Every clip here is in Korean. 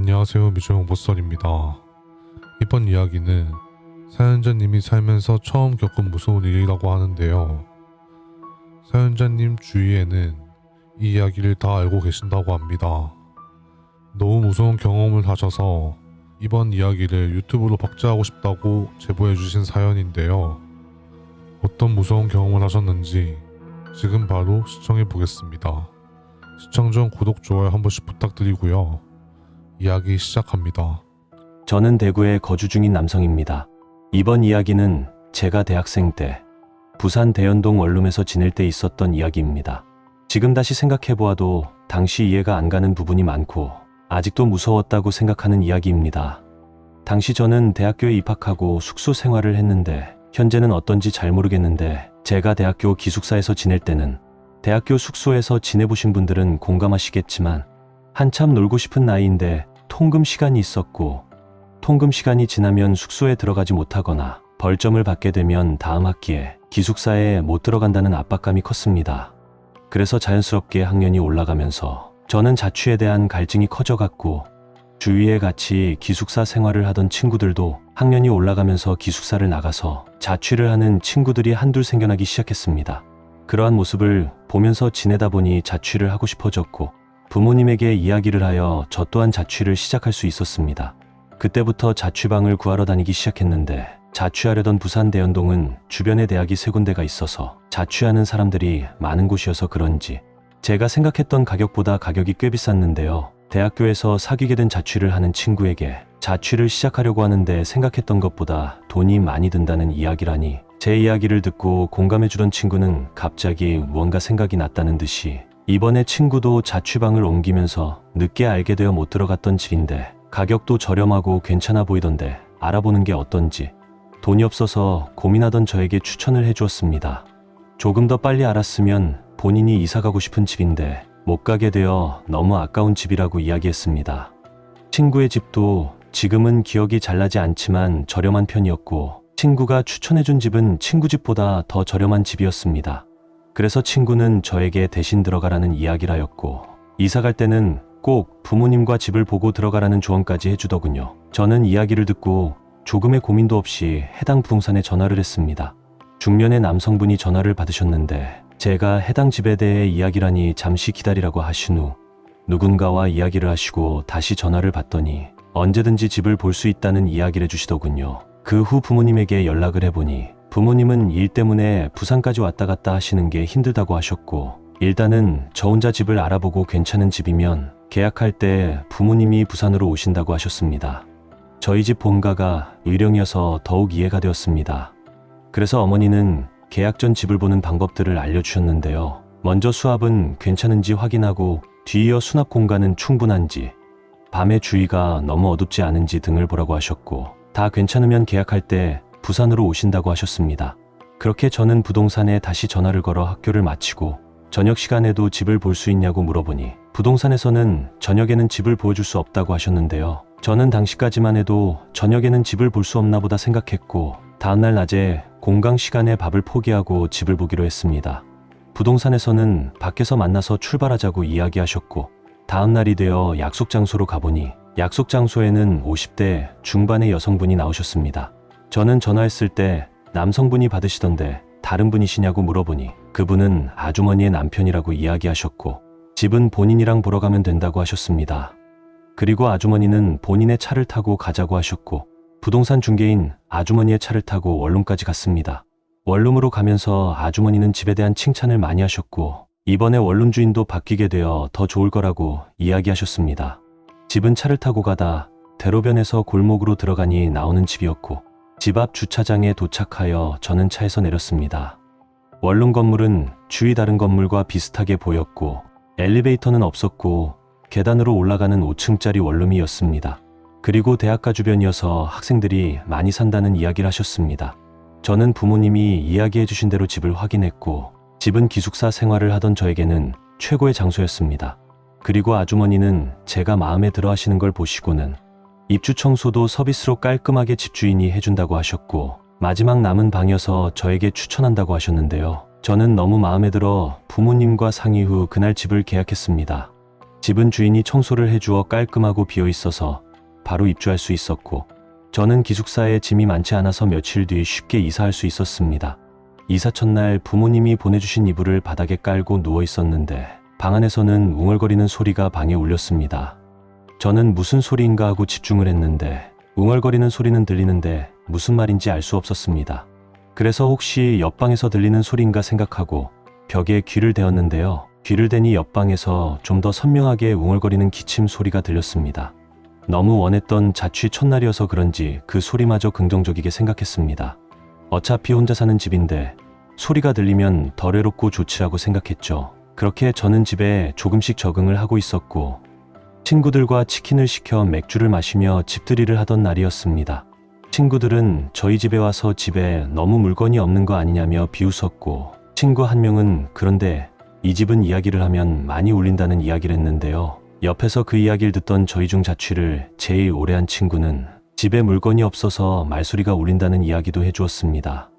안녕하세요. 미주영보썰입니다. 이번 이야기는 사연자님이 살면서 처음 겪은 무서운 일이라고 하는데요. 사연자님 주위에는 이 이야기를 다 알고 계신다고 합니다. 너무 무서운 경험을 하셔서 이번 이야기를 유튜브로 박제하고 싶다고 제보해주신 사연인데요. 어떤 무서운 경험을 하셨는지 지금 바로 시청해보겠습니다. 시청 전 구독, 좋아요 한 번씩 부탁드리고요. 이야기 시작합니다. 저는 대구에 거주 중인 남성입니다. 이번 이야기는 제가 대학생 때 부산 대연동 원룸에서 지낼 때 있었던 이야기입니다. 지금 다시 생각해보아도 당시 이해가 안 가는 부분이 많고 아직도 무서웠다고 생각하는 이야기입니다. 당시 저는 대학교에 입학하고 숙소 생활을 했는데 현재는 어떤지 잘 모르겠는데 제가 대학교 기숙사에서 지낼 때는 대학교 숙소에서 지내보신 분들은 공감하시겠지만 한참 놀고 싶은 나이인데 통금 시간이 있었고 통금 시간이 지나면 숙소에 들어가지 못하거나 벌점을 받게 되면 다음 학기에 기숙사에 못 들어간다는 압박감이 컸습니다. 그래서 자연스럽게 학년이 올라가면서 저는 자취에 대한 갈증이 커져갔고 주위에 같이 기숙사 생활을 하던 친구들도 학년이 올라가면서 기숙사를 나가서 자취를 하는 친구들이 한둘 생겨나기 시작했습니다. 그러한 모습을 보면서 지내다 보니 자취를 하고 싶어졌고 부모님에게 이야기를 하여 저 또한 자취를 시작할 수 있었습니다. 그때부터 자취방을 구하러 다니기 시작했는데 자취하려던 부산 대연동은 주변에 대학이 3군데가 있어서 자취하는 사람들이 많은 곳이어서 그런지 제가 생각했던 가격보다 가격이 꽤 비쌌는데요. 대학교에서 사귀게 된 자취를 하는 친구에게 자취를 시작하려고 하는데 생각했던 것보다 돈이 많이 든다는 이야기라니 제 이야기를 듣고 공감해주던 친구는 갑자기 무언가 생각이 났다는 듯이 이번에 친구도 자취방을 옮기면서 늦게 알게 되어 못 들어갔던 집인데 가격도 저렴하고 괜찮아 보이던데 알아보는 게 어떤지 돈이 없어서 고민하던 저에게 추천을 해주었습니다. 조금 더 빨리 알았으면 본인이 이사가고 싶은 집인데 못 가게 되어 너무 아까운 집이라고 이야기했습니다. 친구의 집도 지금은 기억이 잘 나지 않지만 저렴한 편이었고 친구가 추천해준 집은 친구 집보다 더 저렴한 집이었습니다. 그래서 친구는 저에게 대신 들어가라는 이야기를 하였고 이사 갈 때는 꼭 부모님과 집을 보고 들어가라는 조언까지 해주더군요. 저는 이야기를 듣고 조금의 고민도 없이 해당 부동산에 전화를 했습니다. 중년의 남성분이 전화를 받으셨는데 제가 해당 집에 대해 이야기를 하니 잠시 기다리라고 하신 후 누군가와 이야기를 하시고 다시 전화를 받더니 언제든지 집을 볼 수 있다는 이야기를 해주시더군요. 그 후 부모님에게 연락을 해보니 부모님은 일 때문에 부산까지 왔다 갔다 하시는 게 힘들다고 하셨고 일단은 저 혼자 집을 알아보고 괜찮은 집이면 계약할 때 부모님이 부산으로 오신다고 하셨습니다. 저희 집 본가가 의령이어서 더욱 이해가 되었습니다. 그래서 어머니는 계약 전 집을 보는 방법들을 알려주셨는데요. 먼저 수압은 괜찮은지 확인하고 뒤이어 수납 공간은 충분한지 밤에 주위가 너무 어둡지 않은지 등을 보라고 하셨고 다 괜찮으면 계약할 때 부산으로 오신다고 하셨습니다. 그렇게 저는 부동산에 다시 전화를 걸어 학교를 마치고 저녁 시간에도 집을 볼 수 있냐고 물어보니 부동산에서는 저녁에는 집을 보여줄 수 없다고 하셨는데요. 저는 당시까지만 해도 저녁에는 집을 볼 수 없나 보다 생각했고 다음날 낮에 공강 시간에 밥을 포기하고 집을 보기로 했습니다. 부동산에서는 밖에서 만나서 출발하자고 이야기하셨고 다음날이 되어 약속 장소로 가보니 약속 장소에는 50대 중반의 여성분이 나오셨습니다. 저는 전화했을 때 남성분이 받으시던데 다른 분이시냐고 물어보니 그분은 아주머니의 남편이라고 이야기하셨고 집은 본인이랑 보러 가면 된다고 하셨습니다. 그리고 아주머니는 본인의 차를 타고 가자고 하셨고 부동산 중개인 아주머니의 차를 타고 원룸까지 갔습니다. 원룸으로 가면서 아주머니는 집에 대한 칭찬을 많이 하셨고 이번에 원룸 주인도 바뀌게 되어 더 좋을 거라고 이야기하셨습니다. 집은 차를 타고 가다 대로변에서 골목으로 들어가니 나오는 집이었고 집 앞 주차장에 도착하여 저는 차에서 내렸습니다. 원룸 건물은 주위 다른 건물과 비슷하게 보였고 엘리베이터는 없었고 계단으로 올라가는 5층짜리 원룸이었습니다. 그리고 대학가 주변이어서 학생들이 많이 산다는 이야기를 하셨습니다. 저는 부모님이 이야기해 주신 대로 집을 확인했고 집은 기숙사 생활을 하던 저에게는 최고의 장소였습니다. 그리고 아주머니는 제가 마음에 들어 하시는 걸 보시고는 입주 청소도 서비스로 깔끔하게 집주인이 해준다고 하셨고 마지막 남은 방이어서 저에게 추천한다고 하셨는데요. 저는 너무 마음에 들어 부모님과 상의 후 그날 집을 계약했습니다. 집은 주인이 청소를 해주어 깔끔하고 비어 있어서 바로 입주할 수 있었고, 저는 기숙사에 짐이 많지 않아서 며칠 뒤 쉽게 이사할 수 있었습니다. 이사 첫날 부모님이 보내주신 이불을 바닥에 깔고 누워 있었는데 방 안에서는 웅얼거리는 소리가 방에 울렸습니다. 저는 무슨 소리인가 하고 집중을 했는데 웅얼거리는 소리는 들리는데 무슨 말인지 알 수 없었습니다. 그래서 혹시 옆방에서 들리는 소리인가 생각하고 벽에 귀를 대었는데요. 귀를 대니 옆방에서 좀 더 선명하게 웅얼거리는 기침 소리가 들렸습니다. 너무 원했던 자취 첫날이어서 그런지 그 소리마저 긍정적이게 생각했습니다. 어차피 혼자 사는 집인데 소리가 들리면 덜 외롭고 좋지라고 생각했죠. 그렇게 저는 집에 조금씩 적응을 하고 있었고, 친구들과 치킨을 시켜 맥주를 마시며 집들이를 하던 날이었습니다. 친구들은 저희 집에 와서 집에 너무 물건이 없는 거 아니냐며 비웃었고, 친구 한 명은 그런데 이 집은 이야기를 하면 많이 울린다는 이야기를 했는데요. 옆에서 그 이야기를 듣던 저희 중 자취를 제일 오래 한 친구는 집에 물건이 없어서 말소리가 울린다는 이야기도 해주었습니다.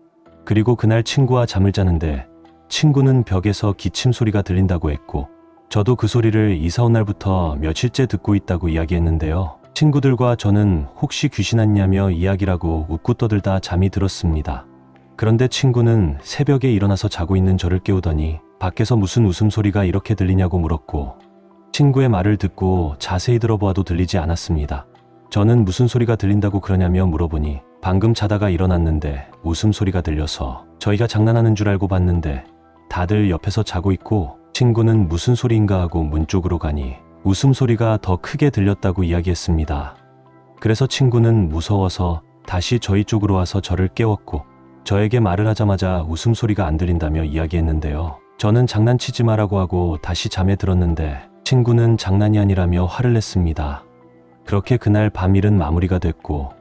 그리고 그날 친구와 잠을 자는데 친구는 벽에서 기침 소리가 들린다고 했고, 저도 그 소리를 이사 온 날부터 며칠째 듣고 있다고 이야기했는데요. 친구들과 저는 혹시 귀신 왔냐며 이야기라고 웃고 떠들다 잠이 들었습니다. 그런데 친구는 새벽에 일어나서 자고 있는 저를 깨우더니 밖에서 무슨 웃음소리가 이렇게 들리냐고 물었고, 친구의 말을 듣고 자세히 들어보아도 들리지 않았습니다. 저는 무슨 소리가 들린다고 그러냐며 물어보니 방금 자다가 일어났는데 웃음소리가 들려서 저희가 장난하는 줄 알고 봤는데 다들 옆에서 자고 있고, 친구는 무슨 소리인가 하고 문 쪽으로 가니 웃음소리가 더 크게 들렸다고 이야기했습니다. 그래서 친구는 무서워서 다시 저희 쪽으로 와서 저를 깨웠고, 저에게 말을 하자마자 웃음소리가 안 들린다며 이야기했는데요. 저는 장난치지 마라고 하고 다시 잠에 들었는데 친구는 장난이 아니라며 화를 냈습니다. 그렇게 그날 밤일은 마무리가 됐고,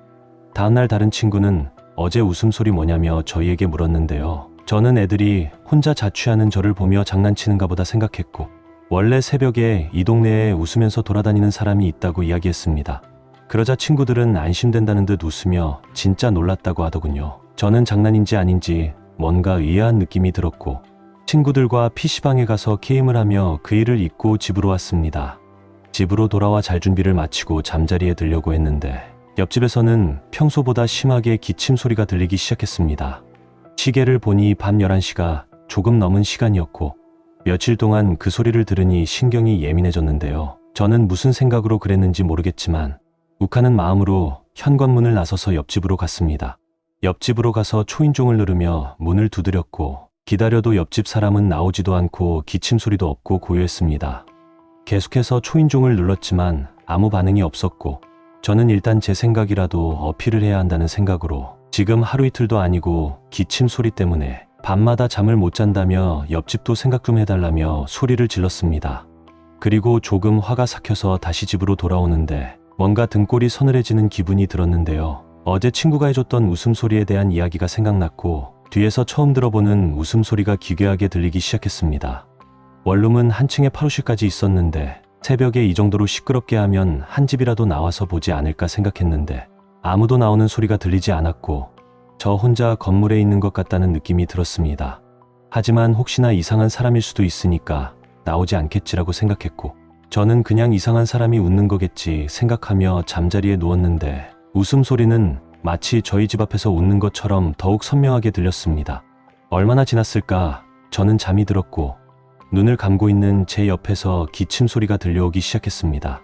다음날 다른 친구는 어제 웃음소리 뭐냐며 저희에게 물었는데요. 저는 애들이 혼자 자취하는 저를 보며 장난치는가 보다 생각했고, 원래 새벽에 이 동네에 웃으면서 돌아다니는 사람이 있다고 이야기했습니다. 그러자 친구들은 안심된다는 듯 웃으며 진짜 놀랐다고 하더군요. 저는 장난인지 아닌지 뭔가 의아한 느낌이 들었고, 친구들과 PC방에 가서 게임을 하며 그 일을 잊고 집으로 왔습니다. 집으로 돌아와 잘 준비를 마치고 잠자리에 들려고 했는데 옆집에서는 평소보다 심하게 기침 소리가 들리기 시작했습니다. 시계를 보니 밤 11시가 조금 넘은 시간이었고, 며칠 동안 그 소리를 들으니 신경이 예민해졌는데요. 저는 무슨 생각으로 그랬는지 모르겠지만 욱하는 마음으로 현관문을 나서서 옆집으로 갔습니다. 옆집으로 가서 초인종을 누르며 문을 두드렸고, 기다려도 옆집 사람은 나오지도 않고 기침 소리도 없고 고요했습니다. 계속해서 초인종을 눌렀지만 아무 반응이 없었고, 저는 일단 제 생각이라도 어필을 해야 한다는 생각으로 지금 하루 이틀도 아니고 기침 소리 때문에 밤마다 잠을 못 잔다며 옆집도 생각 좀 해달라며 소리를 질렀습니다. 그리고 조금 화가 삭혀서 다시 집으로 돌아오는데 뭔가 등골이 서늘해지는 기분이 들었는데요. 어제 친구가 해줬던 웃음소리에 대한 이야기가 생각났고, 뒤에서 처음 들어보는 웃음소리가 기괴하게 들리기 시작했습니다. 원룸은 한 층에 8호실까지 있었는데 새벽에 이 정도로 시끄럽게 하면 한 집이라도 나와서 보지 않을까 생각했는데 아무도 나오는 소리가 들리지 않았고, 저 혼자 건물에 있는 것 같다는 느낌이 들었습니다. 하지만 혹시나 이상한 사람일 수도 있으니까 나오지 않겠지라고 생각했고, 저는 그냥 이상한 사람이 웃는 거겠지 생각하며 잠자리에 누웠는데 웃음소리는 마치 저희 집 앞에서 웃는 것처럼 더욱 선명하게 들렸습니다. 얼마나 지났을까? 저는 잠이 들었고 눈을 감고 있는 제 옆에서 기침 소리가 들려오기 시작했습니다.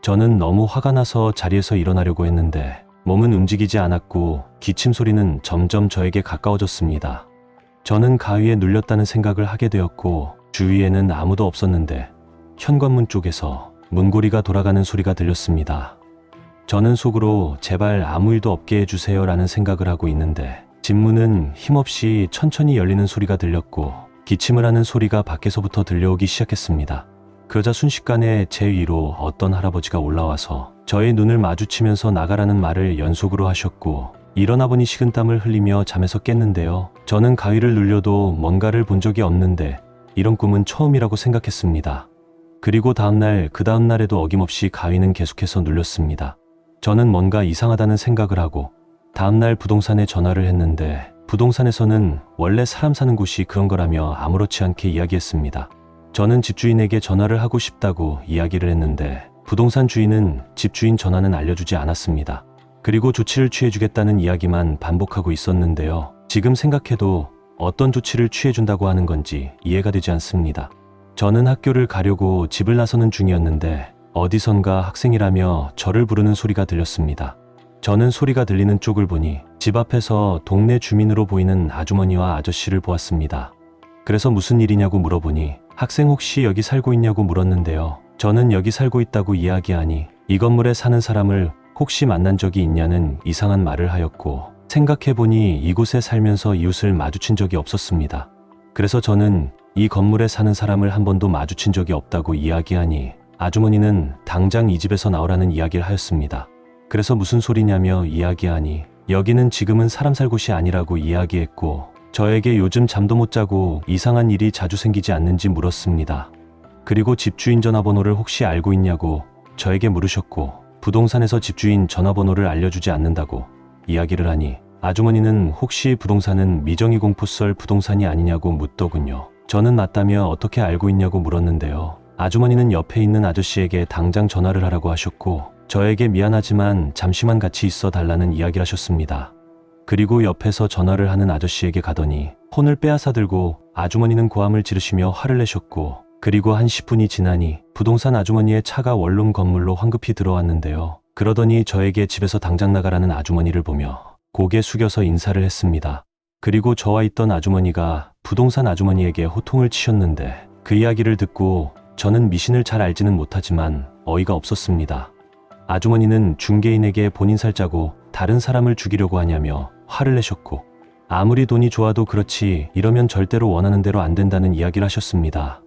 저는 너무 화가 나서 자리에서 일어나려고 했는데 몸은 움직이지 않았고 기침 소리는 점점 저에게 가까워졌습니다. 저는 가위에 눌렸다는 생각을 하게 되었고, 주위에는 아무도 없었는데 현관문 쪽에서 문고리가 돌아가는 소리가 들렸습니다. 저는 속으로 제발 아무 일도 없게 해주세요 라는 생각을 하고 있는데 집 문은 힘없이 천천히 열리는 소리가 들렸고, 기침을 하는 소리가 밖에서부터 들려오기 시작했습니다. 그러자 순식간에 제 위로 어떤 할아버지가 올라와서 저의 눈을 마주치면서 나가라는 말을 연속으로 하셨고, 일어나 보니 식은땀을 흘리며 잠에서 깼는데요. 저는 가위를 눌려도 뭔가를 본 적이 없는데 이런 꿈은 처음이라고 생각했습니다. 그리고 그 다음날에도 어김없이 가위는 계속해서 눌렸습니다. 저는 뭔가 이상하다는 생각을 하고 다음날 부동산에 전화를 했는데 부동산에서는 원래 사람 사는 곳이 그런 거라며 아무렇지 않게 이야기했습니다. 저는 집주인에게 전화를 하고 싶다고 이야기를 했는데 부동산 주인은 집주인 전화는 알려주지 않았습니다. 그리고 조치를 취해주겠다는 이야기만 반복하고 있었는데요. 지금 생각해도 어떤 조치를 취해준다고 하는 건지 이해가 되지 않습니다. 저는 학교를 가려고 집을 나서는 중이었는데 어디선가 학생이라며 저를 부르는 소리가 들렸습니다. 저는 소리가 들리는 쪽을 보니 집 앞에서 동네 주민으로 보이는 아주머니와 아저씨를 보았습니다. 그래서 무슨 일이냐고 물어보니 학생 혹시 여기 살고 있냐고 물었는데요. 저는 여기 살고 있다고 이야기하니 이 건물에 사는 사람을 혹시 만난 적이 있냐는 이상한 말을 하였고 생각해보니 이곳에 살면서 이웃을 마주친 적이 없었습니다. 그래서 저는 이 건물에 사는 사람을 한 번도 마주친 적이 없다고 이야기하니 아주머니는 당장 이 집에서 나오라는 이야기를 하였습니다. 그래서 무슨 소리냐며 이야기하니 여기는 지금은 사람 살 곳이 아니라고 이야기했고 저에게 요즘 잠도 못 자고 이상한 일이 자주 생기지 않는지 물었습니다. 그리고 집주인 전화번호를 혹시 알고 있냐고 저에게 물으셨고 부동산에서 집주인 전화번호를 알려주지 않는다고 이야기를 하니 아주머니는 혹시 부동산은 미정이 공포썰 부동산이 아니냐고 묻더군요. 저는 맞다며 어떻게 알고 있냐고 물었는데요. 아주머니는 옆에 있는 아저씨에게 당장 전화를 하라고 하셨고 저에게 미안하지만 잠시만 같이 있어 달라는 이야기를 하셨습니다. 그리고 옆에서 전화를 하는 아저씨에게 가더니 폰을 빼앗아 들고 아주머니는 고함을 지르시며 화를 내셨고 그리고 한 10분이 지나니 부동산 아주머니의 차가 원룸 건물로 황급히 들어왔는데요. 그러더니 저에게 집에서 당장 나가라는 아주머니를 보며 고개 숙여서 인사를 했습니다. 그리고 저와 있던 아주머니가 부동산 아주머니에게 호통을 치셨는데 그 이야기를 듣고 저는 미신을 잘 알지는 못하지만 어이가 없었습니다. 아주머니는 중개인에게 본인 살자고 다른 사람을 죽이려고 하냐며 화를 내셨고 아무리 돈이 좋아도 그렇지 이러면 절대로 원하는 대로 안 된다는 이야기를 하셨습니다.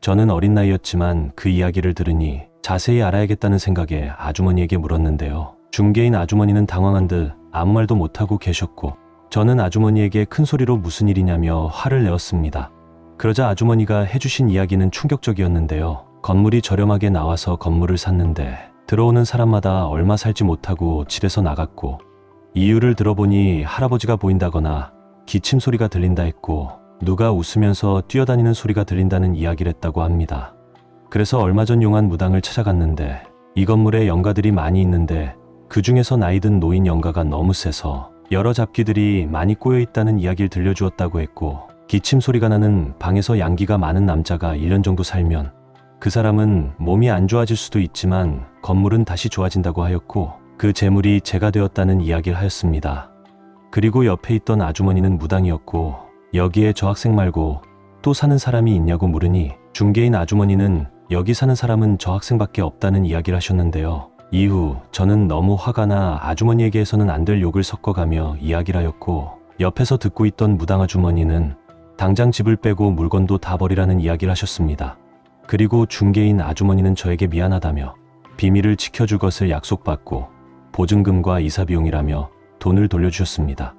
저는 어린 나이였지만 그 이야기를 들으니 자세히 알아야겠다는 생각에 아주머니에게 물었는데요. 중개인 아주머니는 당황한 듯 아무 말도 못하고 계셨고 저는 아주머니에게 큰 소리로 무슨 일이냐며 화를 내었습니다. 그러자 아주머니가 해주신 이야기는 충격적이었는데요. 건물이 저렴하게 나와서 건물을 샀는데 들어오는 사람마다 얼마 살지 못하고 집에서 나갔고 이유를 들어보니 할아버지가 보인다거나 기침 소리가 들린다 했고 누가 웃으면서 뛰어다니는 소리가 들린다는 이야기를 했다고 합니다. 그래서 얼마 전 용한 무당을 찾아갔는데 이 건물에 영가들이 많이 있는데 그 중에서 나이 든 노인 영가가 너무 세서 여러 잡귀들이 많이 꼬여 있다는 이야기를 들려주었다고 했고 기침 소리가 나는 방에서 양기가 많은 남자가 1년 정도 살면 그 사람은 몸이 안 좋아질 수도 있지만 건물은 다시 좋아진다고 하였고 그 재물이 제가 되었다는 이야기를 하였습니다. 그리고 옆에 있던 아주머니는 무당이었고 여기에 저 학생 말고 또 사는 사람이 있냐고 물으니 중개인 아주머니는 여기 사는 사람은 저 학생밖에 없다는 이야기를 하셨는데요. 이후 저는 너무 화가 나 아주머니에게 해서는 안 될 욕을 섞어가며 이야기를 하였고 옆에서 듣고 있던 무당 아주머니는 당장 집을 빼고 물건도 다 버리라는 이야기를 하셨습니다. 그리고 중개인 아주머니는 저에게 미안하다며 비밀을 지켜줄 것을 약속받고 보증금과 이사비용이라며 돈을 돌려주셨습니다.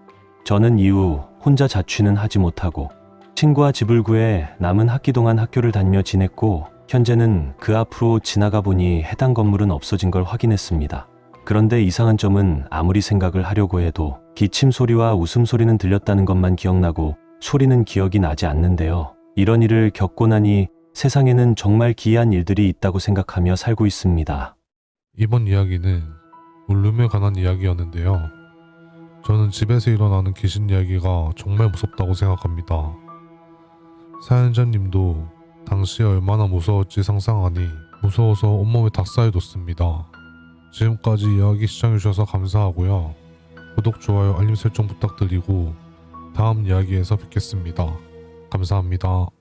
저는 이후 혼자 자취는 하지 못하고 친구와 집을 구해 남은 학기 동안 학교를 다니며 지냈고 현재는 그 앞으로 지나가 보니 해당 건물은 없어진 걸 확인했습니다. 그런데 이상한 점은 아무리 생각을 하려고 해도 기침 소리와 웃음소리는 들렸다는 것만 기억나고 소리는 기억이 나지 않는데요. 이런 일을 겪고 나니 세상에는 정말 기이한 일들이 있다고 생각하며 살고 있습니다. 이번 이야기는 울룸에 관한 이야기였는데요. 저는 집에서 일어나는 귀신 이야기가 정말 무섭다고 생각합니다. 사연자님도 당시에 얼마나 무서웠지 상상하니 무서워서 온몸에 닭살이 돋습니다. 지금까지 이야기 시청해주셔서 감사하고요. 구독, 좋아요, 알림 설정 부탁드리고 다음 이야기에서 뵙겠습니다. 감사합니다.